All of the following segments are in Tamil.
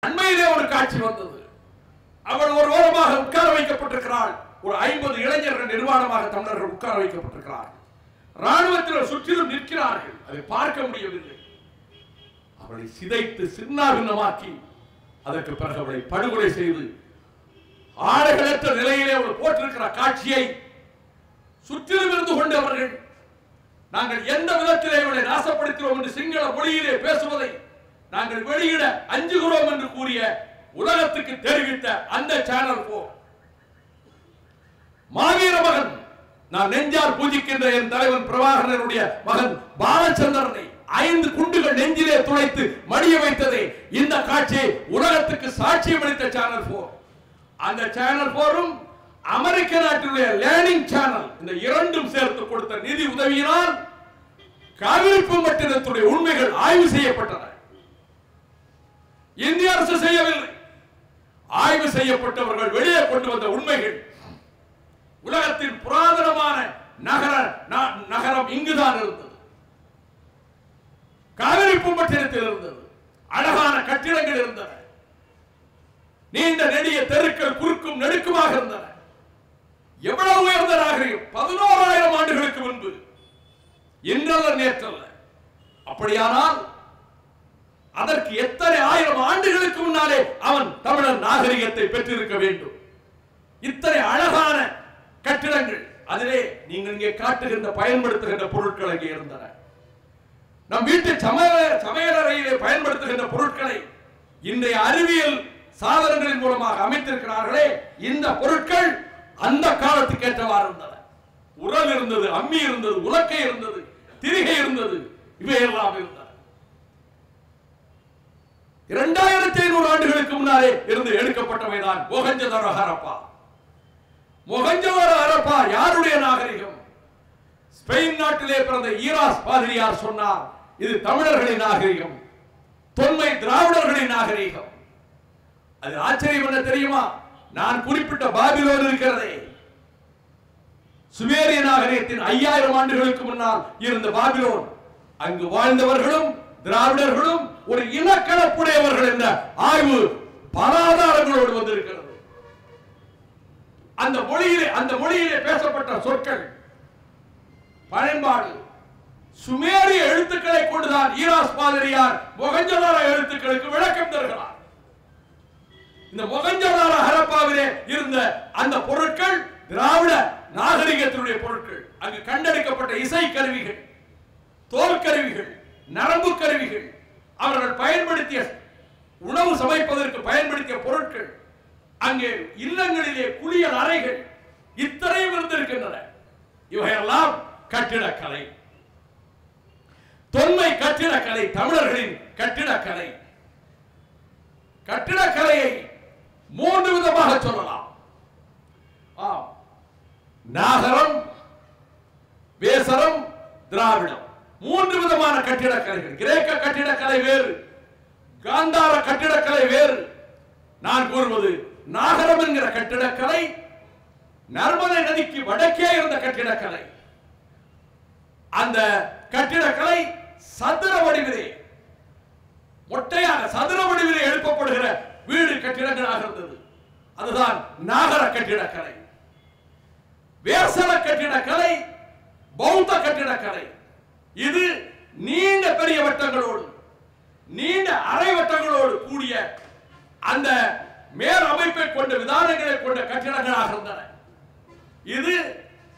அண்மையிலே ஒரு காட்சி வந்தது. அவள் ஒரு ஓரமாக உட்கார வைக்கப்பட்டிருக்கிறாள். ஒரு 50 இளைஞர்கள் நிர்வாணமாக தமிழர்கள் உட்கார வைக்கப்பட்டிருக்கிறார்கள். ராணுவத்தினர் சுற்றிலும் நிற்கிறார்கள். அதை பார்க்க முடியவில்லை. அவளை சிதைத்து சின்னாபின்னமாக்கி அதற்கு பிறகு அவளை படுகொலை செய்து ஆடைகளற்ற நிலையிலே அவள் போட்டிருக்கிற காட்சியை சுற்றிலும் இருந்து கொண்டவர்கள் நாங்கள் எந்த விதத்திலே அவளை நாசப்படுத்துகிறோம் என்று சிங்கள மொழியிலே பேசுவதை நாங்கள் வெளியிட அஞ்சுகிறோம் என்று கூறிய உலகத்துக்கு தெரிவித்த அந்த சேனல் மாவீர மகன், நான் நெஞ்சார் பூஜிக்கின்ற என் தலைவன் பிரபாகரனுடைய மகன் பாலச்சந்திரனை 5 குண்டுகள் நெஞ்சிலே துளைத்து மடிய வைத்ததை இந்த காட்சியை உலகத்துக்கு சாட்சியம் அளித்த சேனல் 4. அந்த சேனல் 4ம் அமெரிக்க நாட்டினுடைய லேர்னிங் சேனல் இந்த இரண்டும் சேர்த்து கொடுத்த நிதி உதவியினால் காவிரிப்பூம்பட்டினத்துடைய உண்மைகள் ஆய்வு செய்யப்பட்டன. இந்திய அரசு செய்யவில்லை. ஆய்வு செய்யப்பட்டவர்கள் வெளியே கொண்டு வந்த உண்மைகள் உலகத்தின் புராதனமான நகரம் இங்குதான் இருந்தது. காவிரிப்பூம்பட்டினத்தில் இருந்தது. அழகான கட்டிடங்கள் இருந்தன. நீண்ட நெடிய தெருக்கள் குறுக்கும் நெடுக்குமாக இருந்தன. எவ்வளவு உயர்ந்த நாகரிகம்! 11,000 ஆண்டுகளுக்கு முன்பு, இன்றல்ல நேற்றல்ல. அப்படியானால் அதற்கு எத்தனை ஆயிரம் ஆண்டுகளுக்கு முன்னாலே அவன் தமிழர் நாகரிகத்தை பெற்றிருக்க வேண்டும். இத்தனை அழகான கட்டிடங்கள், அதிலே நீங்கள் இங்கே காட்டுகின்ற பயன்படுத்துகின்ற பொருட்கள் அங்கே இருந்தன. நம் வீட்டு சமையலறையிலே பயன்படுத்துகின்ற பொருட்களை இன்றைய அறிவியல் சாதனங்களின் மூலமாக அமைத்திருக்கிறார்களே, இந்த பொருட்கள் அந்த காலத்துக்கு ஏற்றவாறு இருந்தன. உரல் இருந்தது, அம்மி இருந்தது, உலக்கை இருந்தது, திரிகை இருந்தது, இவையெல்லாம் இருந்தன. 2500 ஆண்டுகளுக்கு முன்னாலே இருந்து எடுக்கப்பட்டவைதான் மொஹஞ்சதாரோ ஹரப்பா. மொஹஞ்சதாரோ ஹரப்பா யாருடைய நாகரிகம்? ஸ்பெயின் நாட்டிலே பிறந்த ஈராஸ் பாதிரியார் சொன்னார், இது தமிழர்களின் நாகரிகம், தொன்மை திராவிடர்களின் நாகரிகம். அது ஆச்சரியம் என்ன தெரியுமா? நான் குறிப்பிட்ட பாபிலோன் இருக்கிறதே, சுமேரிய நாகரிகத்தின் 5000 ஆண்டுகளுக்கு முன்னால் இருந்த பாபிலோன், அங்கு வாழ்ந்தவர்களும் திராவிடர்களும் ஒரு இனக்கலப்புடையவர்கள் என்ற ஆய்வு பல ஆதாரங்களோடு வந்திருக்கிறது. அந்த மொழியிலே பேசப்பட்ட சொற்கள் பயன்பாடு சுமேரிய எழுத்துக்களை கொண்டுதான் ஈராஸ் பாதிரியார் மொஹஞ்சதாரோ எழுத்துக்களுக்கு விளக்கம் தருகிறார். இந்த மொஹஞ்சதாரோ ஹரப்பாவிலே இருந்த அந்த பொருட்கள் திராவிட நாகரிகத்தினுடைய பொருட்கள். அங்கு கண்டெடுக்கப்பட்ட இசை கருவிகள், தோல் கருவிகள், நரம்பு கருவிகள், அவர்கள் பயன்படுத்திய உணவு சமைப்பதற்கு பயன்படுத்திய பொருட்கள், அங்கே இல்லங்களிலே குளியல் அறைகள், இத்தனையும் இருந்திருக்கின்றன. இவையெல்லாம் கட்டிடக்கலை, தொன்மை கட்டிடக்கலை, தமிழர்களின் கட்டிடக்கலை. கட்டிடக்கலையை 3 விதமாக சொல்லலாம். நாகரம், வேசரம், திராவிடம், 3 விதமான கட்டிடக்கலைகள். கிரேக்க கட்டிடக்கலை வேறு, காந்தார கட்டிடக்கலை வேறு. நான் கூறுவது நாகரம் என்கிற கட்டிடக்கலை நர்மதை நதிக்கு வடக்கே இருந்த கட்டிடக்கலை. அந்த கட்டிடக்கலை சதுர வடிவிலே, மொட்டையாக சதுர வடிவிலே எழுப்பப்படுகிற வீடு கட்டிடங்களாக இருந்தது. அதுதான் நாகர கட்டிடக்கலை. வேசர கட்டிடக்கலை பௌத்த கட்டிடக்கலை. இது நீண்ட பெரிய வட்டங்களோடு, நீண்ட அரை வட்டங்களோடு கூடிய அந்த மேல் அமைப்பை கொண்ட விதானங்களை கொண்ட கட்டிடங்களாக இருந்தன. இது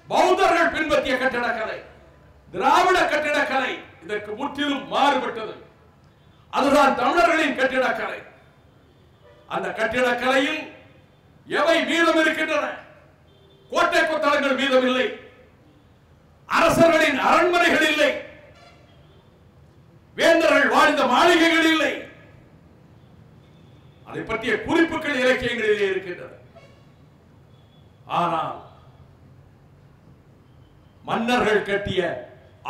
பௌத்தர்கள் பின்பற்றிய கட்டிடக்கலை. திராவிட கட்டிடக்கலை இதற்கு முற்றிலும் மாறுபட்டது. அதுதான் தமிழர்களின் கட்டிடக்கலை. அந்த கட்டிடக்கலையில் எவை மீதம் இருக்கின்றன? கோட்டை கொத்தளங்கள் மீதம் இல்லை, அரசர்களின் அரண்மனைகள் இல்லை, வேந்தர்கள் வாழ்ந்த மாளிகைகள் இல்லை. அதை பற்றிய குறிப்புகள் இலக்கியங்களிலே இருக்கின்றன. ஆனால் மன்னர்கள் கட்டிய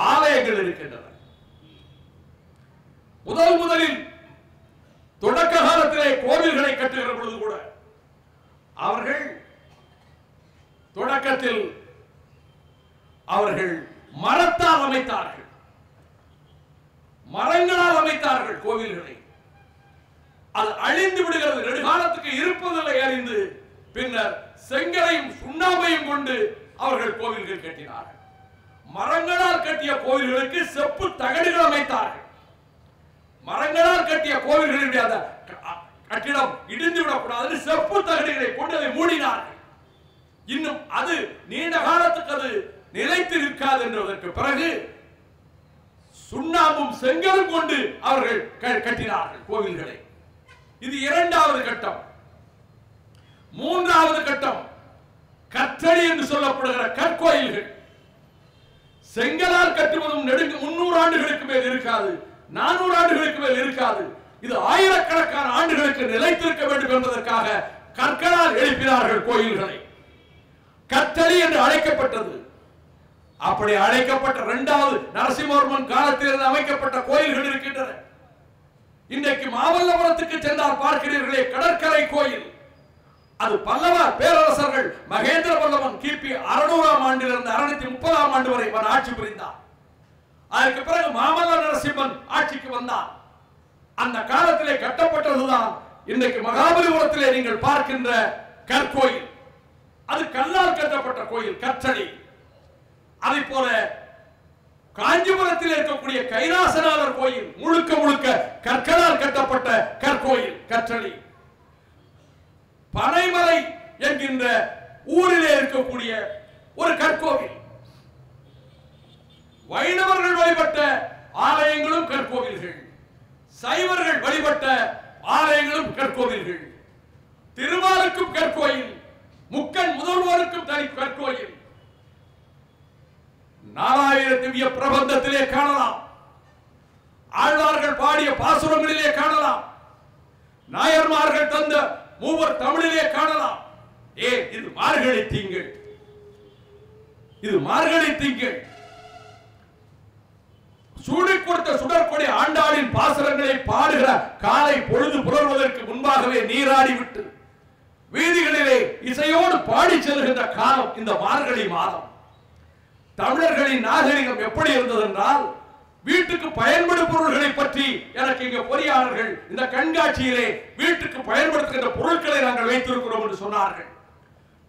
ஆலயங்கள் இருக்கின்றன. முதலில் தொடக்க காலத்திலே கோவில்களை கட்டுகிற பொழுது கூட அவர்கள் தொடக்கத்தில் அவர்கள் மரத்தால் அமைத்தார்கள், மரங்களால் அமைத்தார்கள் கோவில்களை. அது அழிந்து விடுகிறது, நெடுகாலத்துக்கு இருப்பதில்லை அறிந்து பின்னர் செங்கலையும் சுண்ணாம்பையும் கொண்டு அவர்கள் கோவில்கள் கட்டினார்கள். மரங்களால் கட்டிய கோவில்களுக்கு செப்பு தகடுகள் அமைத்தார்கள். மரங்களால் கட்டிய கோவில்களுடைய அந்த கட்டிடம் இடிந்து விடக்கூடாது, செப்பு தகடுகளை கொண்டு அதை மூடினார்கள். இன்னும் அது நீண்ட காலத்துக்கு அது நிலைத்து நிற்காது என்பதற்கு பிறகு சுண்ணாம்பும் செங்கலும் கொண்டு அவர்கள் கட்டினார்கள் கோவில்களை. இது இரண்டாவது கட்டம். மூன்றாவது கட்டம் கற்றளி என்று சொல்லப்படுகிற கற்கோயில்கள். செங்கலால் கட்டுவதும் 300 ஆண்டுகளுக்கு மேல் இருக்காது, 400 ஆண்டுகளுக்கு மேல் இருக்காது. இது ஆயிரக்கணக்கான ஆண்டுகளுக்கு நிலைத்திருக்க வேண்டும் என்பதற்காக கற்களால் எழுப்பினார்கள் கோயில்களை. கற்றளி என்று அழைக்கப்பட்டது. அப்படி அழைக்கப்பட்ட இரண்டாவது நரசிம்மவர்மன் காலத்திலிருந்து அமைக்கப்பட்ட கோயில்கள் இருக்கின்றன. இன்றைக்கு மாமல்லபுரத்துக்கு சென்றால் பார்க்கிறீர்களே கடற்கரை கோயில், அது பல்லவ பேரரசர்கள் மகேந்திர பல்லவன் கிபி 600ஆம் ஆண்டிலிருந்து 630ஆம் ஆண்டு வரை ஆட்சி புரிந்தார். அதற்கு பிறகு மாமல்ல நரசிம்மன் ஆட்சிக்கு வந்தார். அந்த காலத்திலே கட்டப்பட்டதுதான் இன்றைக்கு மகாபலிபுரத்திலே நீங்கள் பார்க்கின்ற கற்கோயில். அது கல்லால் கட்டப்பட்ட கோயில், கற்றளி. அதை போல காஞ்சிபுரத்தில் இருக்கக்கூடிய கைலாசநாதர் கோயில் முழுக்க முழுக்க கற்களால் கட்டப்பட்ட கற்கோயில், கற்றளி. பனைமலை என்கின்ற ஊரிலே இருக்கக்கூடிய ஒரு கற்கோவில். வைணவர்கள் வழிபட்ட ஆலயங்களும் கற்கோவில்கள், சைவர்கள் வழிபட்ட ஆலயங்களும் கற்கோவில்கள். திருமாலுக்கும் கற்கோயில், முக்கன் முதல்வருக்கும் தனி கற்கோயில். 4000 திவ்ய பிரபந்தத்திலே காணலாம், ஆழ்வார்கள் பாடிய பாசுரங்களிலே காணலாம், நாயன்மார்கள் தந்த மூவர் தமிழிலே காணலாம். இது மார்கழி திங்கள், இது மார்கழி திங்கள். சூடி கொடுத்த சுடற்கொடி ஆண்டாளின் பாசுரங்களை பாடுகிற காலை பொழுது புலர்வதற்கு முன்பாகவே நீராடி விட்டு வீதிகளிலே இசையோடு பாடி செல்கின்ற காலம் இந்த மார்கழி மாதம். தமிழர்களின் நாகரிகம் எப்படி இருந்தது என்றால், வீட்டுக்கு பயன்படும் பொருள்களை பற்றி எனக்கு இங்க பொறியாளர்கள் இந்த கண்காட்சியிலே வீட்டுக்கு பயன்படுத்துகின்ற பொருட்களை நாங்கள் வைத்திருக்கிறோம் என்று சொன்னார்கள்.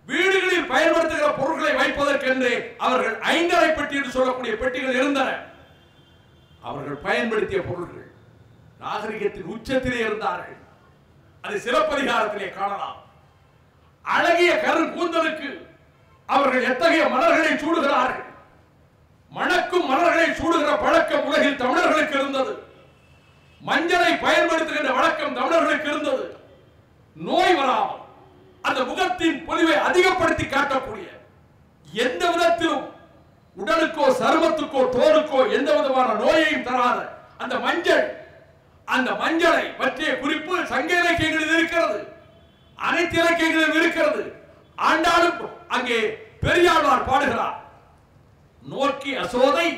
வீடுகளில் பயன்படுத்துகிற பொருட்களை வைப்பதற்கென்றே அவர்கள் 5 பெட்டி என்று சொல்லக்கூடிய பெட்டிகள் இருந்தன. அவர்கள் பயன்படுத்திய பொருட்கள் நாகரிகத்தின் உச்சத்திலே இருந்தார்கள். அது சிலப்பதிகாரத்திலே காணலாம். அழகிய கருங்கூந்தலுக்கு அவர்கள் எத்தகைய மலர்களை சூடுகிறார்கள். மணக்கும் மலர்களை சூடுகிற பழக்கம் உலகில் தமிழர்களுக்கு இருந்தது. மஞ்சளை பயன்படுத்துகின்ற வழக்கம் தமிழர்களுக்கு இருந்தது. நோய் வராமல் அந்த முகத்தின் பொலிவை அதிகப்படுத்தி காட்டக்கூடிய, எந்த விதத்திலும் உடலுக்கோ சருமத்துக்கோ தோலுக்கோ எந்த விதமான நோயையும் தராத அந்த மஞ்சள், அந்த மஞ்சளை பற்றிய குறிப்பு சங்க இலக்கியங்களில் இருக்கிறது, அனைத்து இலக்கியங்களிலும் இருக்கிறது. ஆண்டாளும் அங்கே பெரியாழ்வார் பாடுகிறார், நோக்கி அசோதை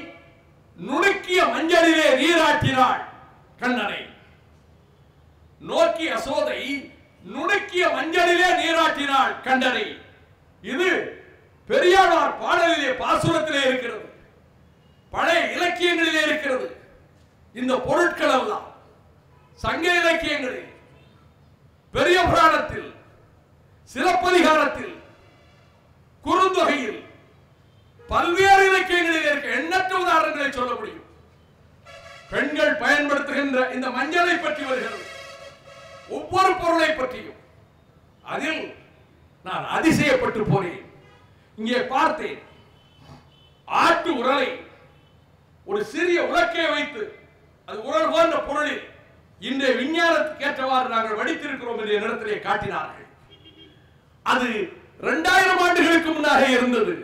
நுணுக்கிய மஞ்சளிலே நீராட்டினாள் கண்ணனை. நோக்கி அசோதை நுணுக்கிய மஞ்சளிலே நீராட்டினாள் கண்ணனை. இது பெரியாழ்வார் பாடலிலே பாசுரத்திலே இருக்கிறது, பழைய இலக்கியங்களிலே இருக்கிறது. இந்த பொருட்கள் எல்லாம் சங்க இலக்கியங்களில், பெரிய புராணத்தில், சிலப்பதிகாரத்தில், குறுந்தொகையில், பல்வேறு இலக்கியங்களில் இருக்க எண்ணற்ற உதாரணங்களை சொல்ல முடியும். பெண்கள் பயன்படுத்துகின்ற இந்த மஞ்சளை பற்றி வருகிறது, ஒவ்வொரு பொருளை பற்றியும். அதில் நான் அதிசயப்பட்டு போனேன். இங்கே பார்த்தேன், ஆட்டு உரலை ஒரு சிறிய உலக்கை வைத்து, அது உரல் போன்ற பொருளில் இன்றைய விஞ்ஞானத்துக்கு ஏற்றவாறு நாங்கள் வடித்திருக்கிறோம் என்ற இடத்திலே காட்டினார்கள். அது 2000 ஆண்டுகளுக்கு முன்னாக இருந்தது.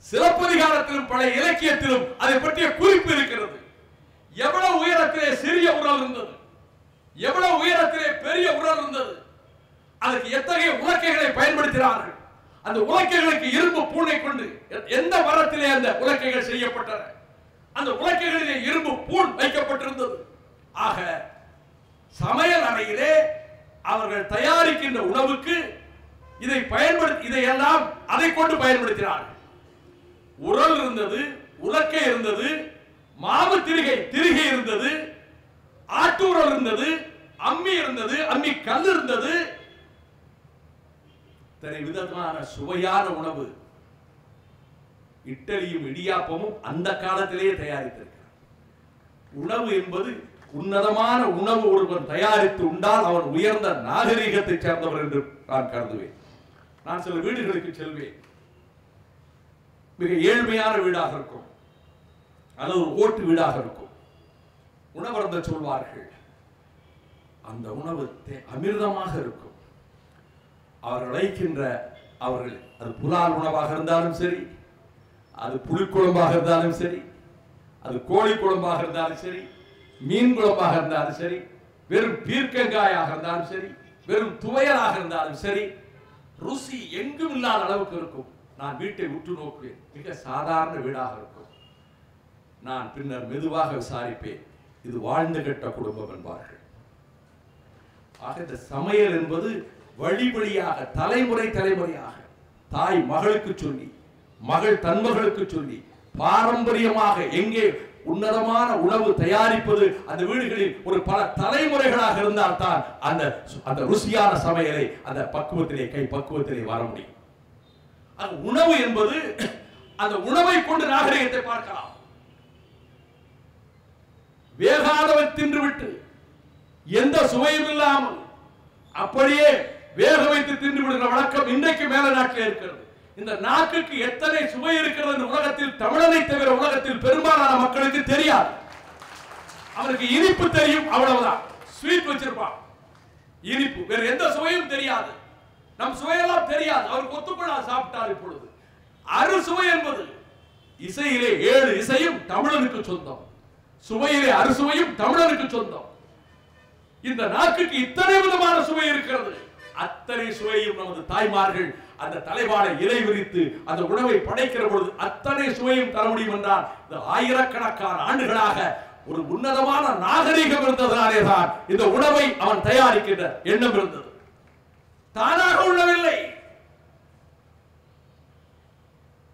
சிலப்பதிகாரத்திலும் பழைய இலக்கியத்திலும் அதை பற்றிய குறிப்பு இருக்கிறது. எவ்வளவு உயரத்திலே சிறிய உரல் இருந்தது, எவ்வளவு உயரத்திலே பெரிய உரல் இருந்தது, அதற்கு எத்தகைய உலக்கைகளை பயன்படுத்தினார்கள். அந்த உலக்கைகளுக்கு இரும்பு பூனை கொண்டு எந்த மரத்திலே அந்த உலக்கைகள் செய்யப்பட்டன, அந்த உலக்கைகளிலே இரும்பு பூண் வைக்கப்பட்டிருந்தது. ஆக சமையல் அறையிலே அவர்கள் தயாரிக்கின்ற உணவுக்கு இதை பயன்படுத்தி, இதையெல்லாம் அதை கொண்டு பயன்படுத்தினார்கள். உரல் இருந்தது, உலக்கை இருந்தது, மாவு திரிகை இருந்தது, ஆட்டு உரல் இருந்தது, அம்மி இருந்தது, அம்மி கல் இருந்தது, விதமான சுவையான உணவு. இட்டலியும் இடியாப்பமும் அந்த காலத்திலேயே தயாரித்திருக்கிறார். உணவு என்பது உன்னதமான உணவு ஒருவன் தயாரித்து உண்டால் அவன் உயர்ந்த நாகரிகத்தை சேர்ந்தவர் என்று நான் கருதுவேன். நான் சில வீடுகளுக்கு செல்வேன். மிக ஏழ்மையான வீடாக இருக்கும், அல்லது ஒரு ஓட்டு வீடாக இருக்கும். உணவருந்த சொல்வார்கள், அந்த உணவு அமிர்தமாக இருக்கும். அவர்கள் அழைக்கின்ற அவர்கள் அது புலால் உணவாக இருந்தாலும் சரி, அது புளிக்குழம்பாக இருந்தாலும் சரி, அது கோழி குழம்பாக இருந்தாலும் சரி, மீன் குழம்பாக இருந்தாலும் சரி, வெறும் பீர்க்கங்காயாக இருந்தாலும் சரி, வெறும் துவையலாக இருந்தாலும் சரி, ருசி எங்கும் இல்லாத அளவுக்கு இருக்கும். நான் வீட்டை உற்று நோக்குவேன், மிக சாதாரண வீடாக இருக்கும். நான் பின்னர் மெதுவாக விசாரிப்பேன், இது வாழ்ந்து கெட்ட குடும்பம் என்பார்கள். ஆக இந்த சமையல் என்பது வழி வழியாக, தலைமுறை தலைமுறையாக, தாய் மகளுக்கு சொல்லி, மகள் தன்மகளுக்கு சொல்லி, பாரம்பரியமாக எங்கே உன்னதமான உணவு தயாரிப்பது அந்த வீடுகளில் ஒரு பல தலைமுறைகளாக இருந்தால் தான் அந்த ருசியான சமையலை அந்த பக்குவத்திலே, கை பக்குவத்திலே வர முடியும். உணவு என்பது அந்த உணவை கொண்டு நாகரிகத்தை பார்க்கலாம். வேகாதவை தின்றுவிட்டு எந்த சுவையும் இல்லாமல் அப்படியே வேக வைத்து தின்று விடுகிற வழக்கம் இன்றைக்கு மேல நாட்டில் இருக்கிறது. இந்த நாக்குக்கு எத்தனை சுவை இருக்கிறது இந்த உலகத்தில், தமிழனை தவிர உலகத்தில் பெரும்பாலான மக்களுக்கு தெரியாது. அவருக்கு இனிப்பு தெரியும், அவ்வளவுதான். ஸ்வீட் வச்சிருப்பான், இனிப்பு, வேற எந்த சுவையும் தெரியாது. நம் சுவையெல்லாம் தெரியாது, அவருக்கு ஒத்துக்கொள்ள சாப்பிட்டார். இப்பொழுது அறுசுவை என்பது இசையிலே 7 இசையும் தமிழனுக்கு சொந்தம், சுவையிலே அறுசுவையும் தமிழனுக்கு சொந்தம். இந்த நாக்குக்கு இத்தனை விதமான சுவை இருக்கிறது. அத்தனை சுவையும் நமது தாய்மார்கள் அந்த தலைவாழை இலை விரித்து அந்த உணவை படைக்கிற பொழுது அத்தனை சுவையும் தர முடியும் என்றால், இந்த ஆயிரக்கணக்கான ஆண்டுகளாக ஒரு உன்னதமான நாகரிகம் இருந்ததனாலே தான் இந்த உணவை அவன் தயாரிக்கின்ற எண்ணம் இருந்தது. தானாக உள்ளவில்லை,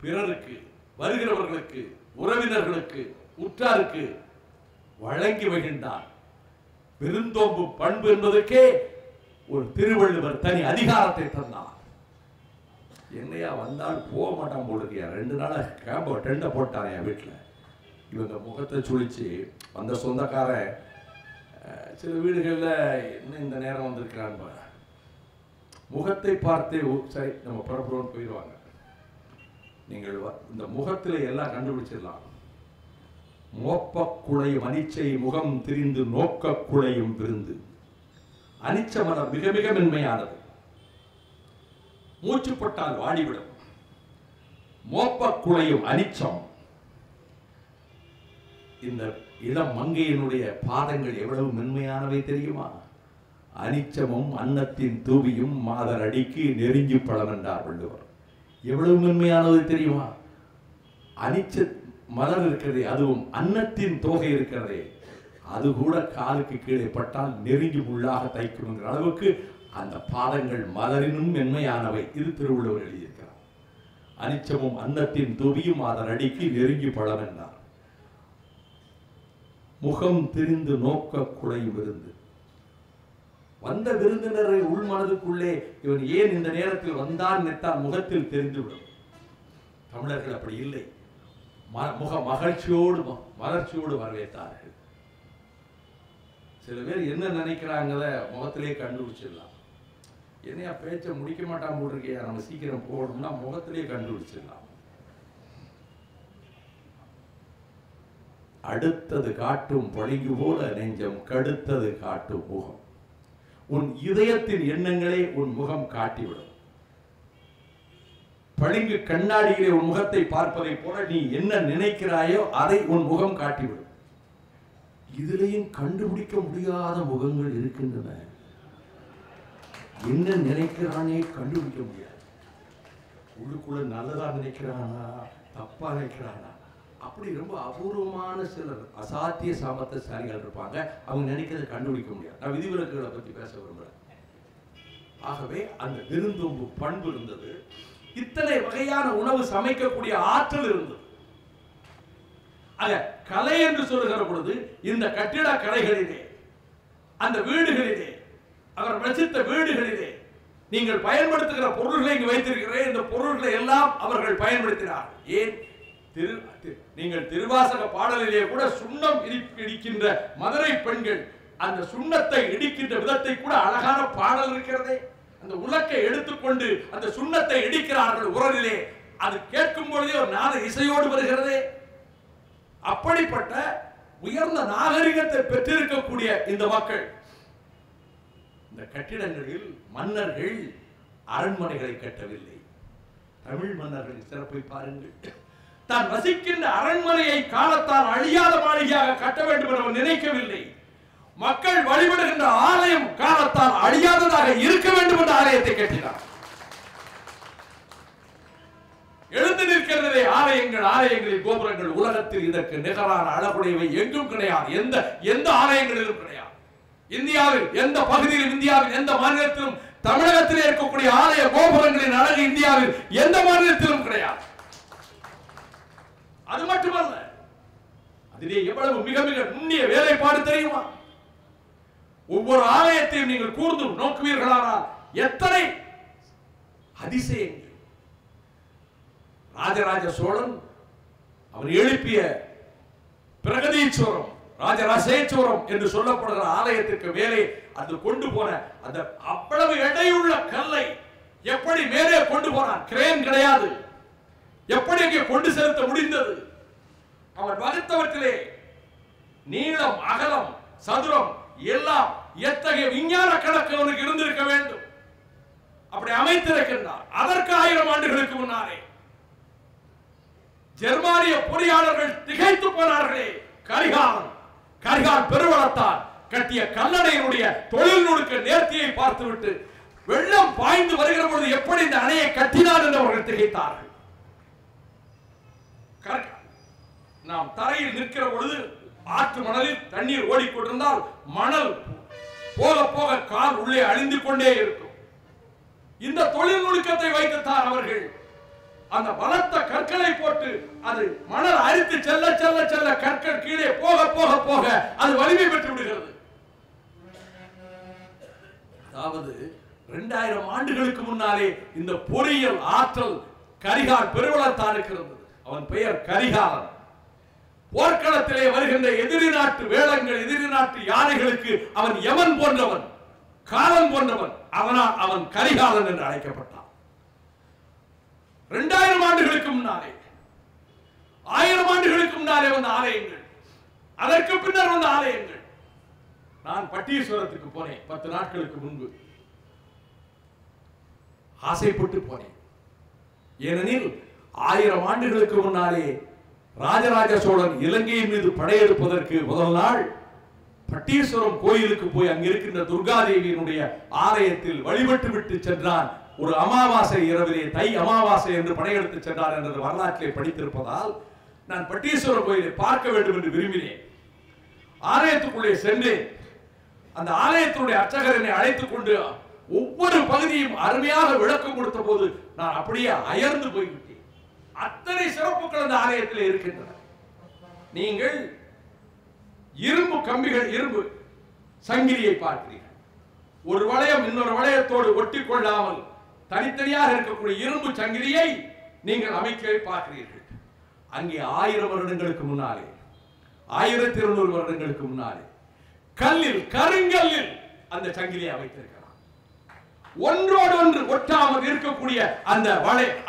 பிறருக்கு, வருகிறவர்களுக்கு, உறவினர்களுக்கு, உற்றாருக்கு வழங்கி வருகின்றான். பெருந்தோம்பு பண்பு என்பதற்கே ஒரு திருவள்ளுவர் தனி அதிகாரத்தை தந்தார். என்னையா வந்தால் போக மாட்டான் போட்டிருக்கியா, 2 நாளா கேம்ப டெண்டை போட்டான் என் வீட்டில். இவங்க முகத்தை சுழிச்சு வந்த சொந்தக்காரன் சில வீடுகளில் இன்னும் இந்த நேரம் வந்திருக்கிறான், முகத்தை பார்த்தே சரி நம்ம புறப்புறோன்னு போயிடுவாங்க. நீங்கள் இந்த முகத்தில் எல்லாம் கண்டுபிடிச்சிடலாம். மோப்ப குழையும் அனிச்சை முகம் திரிந்து நோக்க குழையும் விருந்து. அனிச்ச மலர் மிக மிக மென்மையானது, மூச்சுப்பட்டால் வாடிவிடும். மோப்ப குழையும் அனிச்சம், இந்த இளம் மங்கையினுடைய பாதங்கள் எவ்வளவு மென்மையானவை தெரியுமா? அனிச்சமும் அன்னத்தின் தூவியும் மாதர் அடிக்கு நெருங்கி பழம் என்றார் வள்ளுவர். எவ்வளவு மென்மையானது தெரியுமா? அனிச்ச மலர் இருக்கிறதே, அதுவும் அன்னத்தின் தோகை இருக்கிறதே, அது கூட காலுக்கு கீழே பட்டால் நெருங்கி முள்ளாக தைக்கும்ங்கிற அளவுக்கு அந்த பாதங்கள் மலரினும் மென்மையானவை. இது திருவள்ளுவர் எழுதியிருக்கிறார். அனிச்சமும் அன்னத்தின் தூவியும் அதன் அடிக்கு நெருங்கி பழம் என்றார். முகம் திரிந்து நோக்க குழையும் விருந்து. வந்த விருந்தினரை உள்மனதுக்குள்ளே இவன் ஏன் இந்த நேரத்தில் வந்தான் நினைத்தால் முகத்தில் தெரிந்துவிடும். தமிழர்கள் அப்படி இல்லை, முக மகிழ்ச்சியோடு மலர்ச்சியோடு வரவேற்றார்கள். சில பேர் என்ன நினைக்கிறாங்கத முகத்திலே கண்டுபிடிச்சிடலாம். என்னையா பேச்ச முடிக்க மாட்டான் போட்டிருக்கியா, நம்ம சீக்கிரம் போகணும்னா முகத்திலே கண்டுபிடிச்சிடலாம். அடுத்தது காட்டும் பளிங்கு போல நெஞ்சம் கடுத்தது காட்டும் முகம். உன் இதயத்தின் எண்ணங்களே உன் முகம் காட்டிவிடும். பளிங்கு கண்ணாடியிலே உன் முகத்தை பார்ப்பதை போல நீ என்ன நினைக்கிறாயோ அதை உன் முகம் காட்டிவிடும். இதிலையும் கண்டுபிடிக்க முடியாத முகங்கள் இருக்கின்றன. என்ன நினைக்கிறானே கண்டுபிடிக்க முடியாது. உள்ளுக்குள்ள நல்லதா நினைக்கிறானா தப்பா நினைக்கிறானா, அப்படி ரொம்ப அபூர்வமான சிலர் அசாத்திய சாமர்த்தியசாலிகள் இருப்பாங்க. அவங்க நினைக்கிறத கண்டுபிடிக்க முடியாது. நான் விதிவிலக்குகளை பற்றி பேச விரும்புறேன். ஆகவே அந்த விருந்தோம்பு பண்பு இருந்தது. இத்தனை வகையான உணவு சமைக்கக்கூடிய ஆற்றல் இருந்தது. கலை என்று சொல்லுகிற பொழுது இந்த கட்டிட கலைகளிலே அந்த வீடுகளிலே, அவர் ரசித்த வீடுகளிலே நீங்கள் பயன்படுத்துகிற பொருள்களை இங்கு வைத்திருக்கிறேன். இந்த பொருள்களை எல்லாம் அவர்கள் பயன்படுத்தினார். ஏன்? நீங்கள் திருவாசக பாடலிலே கூட சுண்ணம் இடிக்கின்ற மதுரை பெண்கள் அந்த சுண்ணத்தை இடிக்கின்ற விதத்தை கூட அழகான பாடல் இருக்கிறதே. அந்த உலக்கை எடுத்துக்கொண்டு அந்த சுண்ணத்தை இடிக்கிறார்கள் உரலிலே. அது கேட்கும் பொழுதே ஒரு நாத இசையோடு வருகிறதே. அப்படிப்பட்ட உயர்ந்த நாகரிகத்தை பெற்றிருக்கக்கூடிய இந்த மக்கள் இந்த கட்டிடங்களில் மன்னர்கள் அரண்மனைகளை கட்டவில்லை. தமிழ் மன்னர்களின் சிறப்பை பாருங்கள். தான் வசிக்கின்ற அரண்மனையை காலத்தால் அழியாத மாளிகையாக கட்ட வேண்டும் என்று அவர் நினைக்கவில்லை. மக்கள் வழிபடுகின்ற ஆலயம் காலத்தால் அழியாததாக இருக்க வேண்டும் என்ற ஆலயத்தை கட்டினார். எழுந்து நிற்கிறதே ஆலயங்கள், ஆலயங்களில் கோபுரங்கள். உலகத்தில் இதற்கு நிகரான அழகுடையவை எங்கும் கிடையாது. எந்த ஆலயங்களிலும் கிடையாது. இந்தியாவில் எந்த பகுதியிலும், இந்தியாவில் எந்த மாநிலத்திலும், தமிழகத்தில் இருக்கக்கூடிய ஆலய கோபுரங்களின் அழகு இந்தியாவில் எந்த மாநிலத்திலும் கிடையாது. அது மட்டுமல்ல, அதிலே எவ்வளவு மிக மிக நுண்ணிய வேலைப்பாடு தெரியுமா? ஒவ்வொரு ஆலயத்தையும் நீங்கள் கூர்ந்து நோக்குவீர்களானால் எத்தனை அதிசயங்கள். ராஜராஜ சோழன் அவர் எழுப்பிய பிரகதீஸ்வரம், ராஜராஜேஸ்வரம் என்று சொல்லப்படுகிற ஆலயத்திற்கு மேலே அது கொண்டு போன அந்த அவ்வளவு எடையுள்ள கல்லை எப்படி மேலே கொண்டு போனான்? கிரேன் கிடையாது. எப்படி அங்கே கொண்டு செலுத்த முடிந்தது? அவன் வகுத்தவற்றிலே நீளம், அகலம், சதுரம் எல்லாம் எத்தகைய விஞ்ஞான கணக்கு அவனுக்கு இருந்திருக்க வேண்டும். அப்படி அமைத்திருக்கின்றார். அதற்கு 1000 ஆண்டுகளுக்கு முன்னாலே ஜெர்மானிய பொறியாளர்கள் திகைத்து போனார்களே. கரிகால் பெருவளத்தான் கட்டிய கல்லணையினுடைய தொழில் நுணுக்க நேர்த்தியை பார்த்துவிட்டு வெள்ளம் பாய்ந்து வருகிற பொழுது எப்படி இந்த அணையை கட்டினார் என்று அவர்கள் திகைத்தார்கள். நாம் தரையில் நிற்கிற பொழுது ஆற்று மணலில் தண்ணீர் ஓடிக்கொண்டிருந்தால் மணல் போக போக கால் உள்ளே அழிந்து கொண்டே இருக்கும். இந்த தொழில் நுணுக்கத்தை வைத்துத்தான் அவர்கள் அந்த பலத்த கற்களை போட்டு அது மணல் அரித்து செல்ல செல்ல செல்ல கற்கள் கீழே போக போக போக அது வலிமை பெற்று விடுகிறது. அதாவது 2000 ஆண்டுகளுக்கு முன்னாலே இந்த பொறியியல் ஆற்றல் கரிகால் பெருவளத்தான் இருக்கிறது. அவன் பெயர் கரிகாலன். போர்க்களத்திலே வருகின்ற எதிரி நாட்டு வேளங்கள், எதிரி நாட்டு யானைகளுக்கு அவன் யமன் போன்றவன், காலன் போன்றவன். அவனால் அவன் கரிகாலன் என்று அழைக்கப்பட்டான். 2000 ஆண்டுகளுக்கு முன்னாலே, 1000 ஆண்டுகளுக்கு முன்னாலே வந்த ஆலயங்கள், அதற்கு பின்னர் வந்த ஆலயங்கள். நான் பட்டீஸ்வரத்துக்கு போனேன் 10 நாட்களுக்கு முன்பு. ஆசைப்பட்டு போனேன். ஏனெனில் 1000 ஆண்டுகளுக்கு முன்னாலே ராஜராஜ சோழன் இலங்கையின் மீது படையெடுப்பதற்கு முதல் நாள் பட்டீஸ்வரம் கோயிலுக்கு போய் அங்க இருக்கின்ற துர்காதேவியினுடைய ஆலயத்தில் வழிபட்டு விட்டு சென்றான். ஒரு அமாவாசை இரவிலே, தை அமாவாசை என்று படையெடுத்து சென்றார் என்ற வரலாற்றிலே படித்திருப்பதால் நான் பட்டீஸ்வரம் கோயிலை பார்க்க வேண்டும் என்று விரும்பினேன். ஆலயத்துக்குள்ளே சென்றேன். அந்த ஆலயத்தினுடைய அர்ச்சகரனை அழைத்துக் கொண்டு ஒவ்வொரு பகுதியும் அருமையாக விளக்கம் கொடுத்த போது நான் அப்படியே அயர்ந்து போய்விட்டேன். அத்தனை சிறப்புகள் அந்த ஆலயத்தில் இருக்கின்றன. நீங்கள் இரும்பு கம்பிகள், இரும்பு சங்கிலியை பார்க்கிறீர்கள். ஒரு வளையம் இன்னொரு வளையத்தோடு ஒட்டி கொள்ளாமல் தனித்தனியாக இருக்கக்கூடிய இரும்பு சங்கிலியை நீங்கள் அமைக்க பார்க்கிறீர்கள். அங்கே 1000 வருடங்களுக்கு முன்னாலே, 1200 வருடங்களுக்கு முன்னாலே கல்லில், கருங்கல்லில் அந்த சங்கிலியை அமைத்திருக்கிறார். ஒன்றோடு ஒன்று ஒட்டாமல் இருக்கக்கூடிய அந்த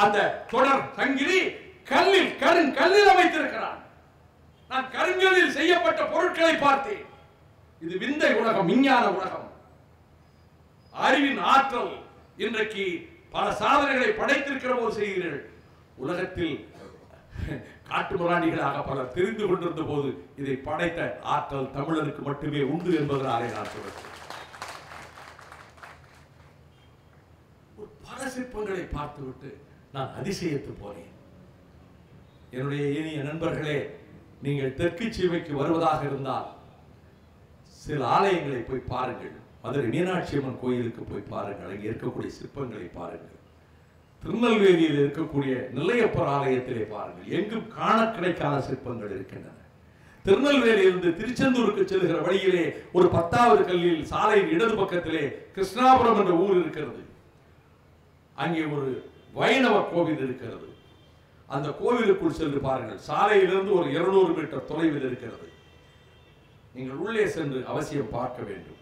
அந்த தொடர் சங்கிலி கல்லில், கருங்கல்லில் அமைத்திருக்கிறார். நான் கருங்கல்லில் செய்யப்பட்ட பொருட்களை பார்த்தேன். இது விந்தை உலகம், விஞ்ஞான உலகம், அறிவின் ஆற்றல். இன்றைக்கு பல சாதனைகளை படைத்திருக்கிற போது செய்கிறீர்கள். உலகத்தில் காட்டு முராண்டிகளாக பலர் தெரிந்து கொண்டிருந்த போது இதை படைத்த ஆற்றல் தமிழருக்கு மட்டுமே உண்டு என்பதனாலே நான் சொல்கிறேன். பல சிற்பங்களை பார்த்துவிட்டு நான் அதிசயித்து போனேன். என்னுடைய இனிய நண்பர்களே, நீங்கள் தெற்கு சீமைக்கு வருவதாக இருந்தால் சில ஆலயங்களை போய் பாருங்கள். மதுரை மீனாட்சி அம்மன் கோயிலுக்கு போய் பாருங்கள். அங்கே இருக்கக்கூடிய சிற்பங்களை பாருங்கள். திருநெல்வேலியில் இருக்கக்கூடிய நெல்லையப்பர் ஆலயத்திலே பாருங்கள். எங்கும் காண கிடைக்காத சிற்பங்கள் இருக்கின்றன. திருநெல்வேலியிலிருந்து திருச்செந்தூருக்கு செல்கிற வழியிலே ஒரு 10வது கல்லில் சாலையின் இடது பக்கத்திலே கிருஷ்ணாபுரம் என்ற ஊர் இருக்கிறது. அங்கே ஒரு வைணவ கோவில் இருக்கிறது. அந்த கோவிலுக்குள் சென்று பாருங்கள். சாலையிலிருந்து ஒரு 200 மீட்டர் தொலைவில் இருக்கிறது. நீங்கள் உள்ளே சென்று அவசியம் பார்க்க வேண்டும்.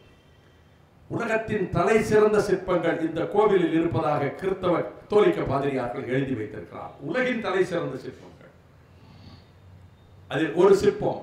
உலகத்தின் தலை சிறந்த சிற்பங்கள் இந்த கோவிலில் இருப்பதாக கிறிஸ்தவ கத்தோலிக்க பாதிரியார்கள் எழுதி வைத்திருக்கிறார். உலகின் தலை சிறந்த சிற்பங்கள். அதில் ஒரு சிற்பம்